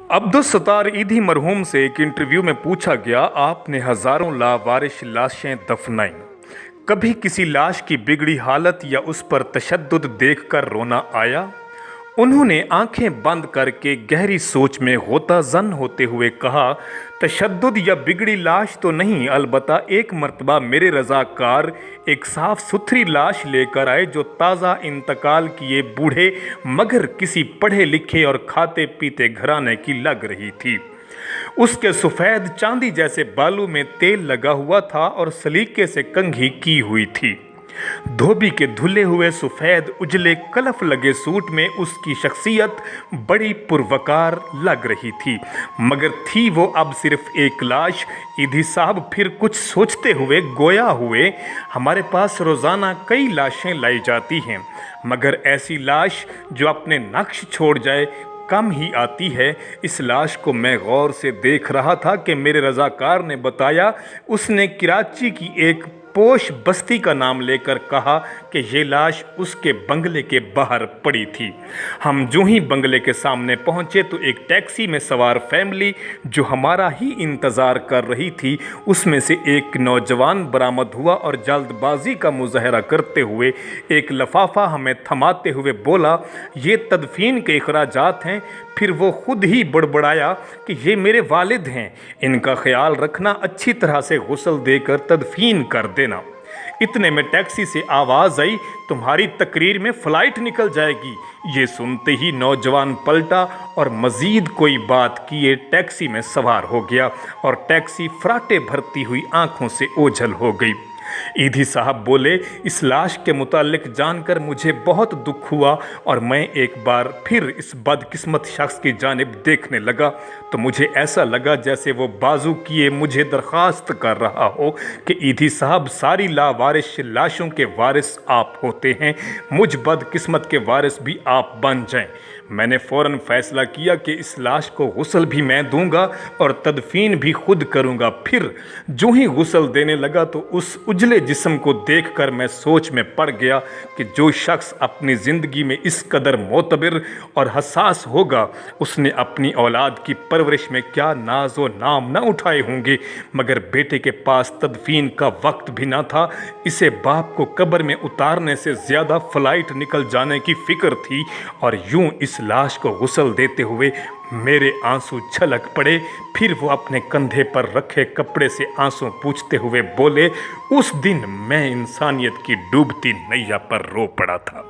अब्दुस सत्तार ईदी मरहूम से एक इंटरव्यू में पूछा गया, आपने हज़ारों लावारिस लाशें दफनाई, कभी किसी लाश की बिगड़ी हालत या उस पर तशद्दुद देखकर रोना आया? उन्होंने आंखें बंद करके गहरी सोच में होता जन होते हुए कहा, तशद्दुद या बिगड़ी लाश तो नहीं, अलबत्ता एक मर्तबा मेरे रज़ाकार एक साफ़ सुथरी लाश लेकर आए जो ताज़ा इंतकाल किए बूढ़े मगर किसी पढ़े लिखे और खाते पीते घराने की लग रही थी। उसके सफ़ेद चांदी जैसे बालों में तेल लगा हुआ था और सलीके से कंघी की हुई थी। धोबी के धुले हुए सफ़ेद उजले कलफ लगे सूट में उसकी शख्सियत बड़ी पुरवकार लग रही थी, मगर थी वो अब सिर्फ एक लाश। ईदी साहब फिर कुछ सोचते हुए गोया हुए, हमारे पास रोज़ाना कई लाशें लाई जाती हैं, मगर ऐसी लाश जो अपने नक्श छोड़ जाए कम ही आती है। इस लाश को मैं गौर से देख रहा था कि मेरे रज़ाकार ने बताया, उसने कराची की एक पोश बस्ती का नाम लेकर कहा कि ये लाश उसके बंगले के बाहर पड़ी थी। हम जो ही बंगले के सामने पहुंचे तो एक टैक्सी में सवार फैमिली जो हमारा ही इंतज़ार कर रही थी, उसमें से एक नौजवान बरामद हुआ और जल्दबाजी का मुजाहरा करते हुए एक लफाफा हमें थमाते हुए बोला, ये तदफीन के अखराजात हैं। फिर वो खुद ही बड़बड़ाया कि ये मेरे वालिद हैं, इनका ख्याल रखना, अच्छी तरह से गुस्ल देकर तदफीन कर देना। इतने में टैक्सी से आवाज़ आई, तुम्हारी तकरीर में फ़्लाइट निकल जाएगी। ये सुनते ही नौजवान पलटा और मज़ीद कोई बात किए टैक्सी में सवार हो गया और टैक्सी फराटे भरती हुई आंखों से ओझल हो गई। ईदी साहब बोले, इस लाश के मुतालिक जानकर मुझे बहुत दुख हुआ और मैं एक बार फिर इस बदकिस्मत शख्स की जानिब देखने लगा तो मुझे ऐसा लगा जैसे वो बाजू किए मुझे दरख्वास्त कर रहा हो कि ईदी साहब, सारी लावारिस लाशों के वारिस आप होते हैं, मुझ बदकिस्मत के वारिस भी आप बन जाएं। मैंने फ़ौरन फ़ैसला किया कि इस लाश को गुस्ल भी मैं दूंगा और तदफीन भी खुद करूंगा। फिर जो ही गुस्ल देने लगा तो उस उजले जिस्म को देखकर मैं सोच में पड़ गया कि जो शख्स अपनी ज़िंदगी में इस कदर मोतबर और हसास होगा, उसने अपनी औलाद की परवरिश में क्या नाज व नाम न उठाए होंगे, मगर बेटे के पास तदफीन का वक्त भी ना था। इसे बाप को कब्र में उतारने से ज़्यादा फ़्लाइट निकल जाने की फ़िक्र थी और यूं इस लाश को गुस्ल देते हुए मेरे आंसू छलक पड़े। फिर वो अपने कंधे पर रखे कपड़े से आंसू पूछते हुए बोले, उस दिन मैं इंसानियत की डूबती नैया पर रो पड़ा था।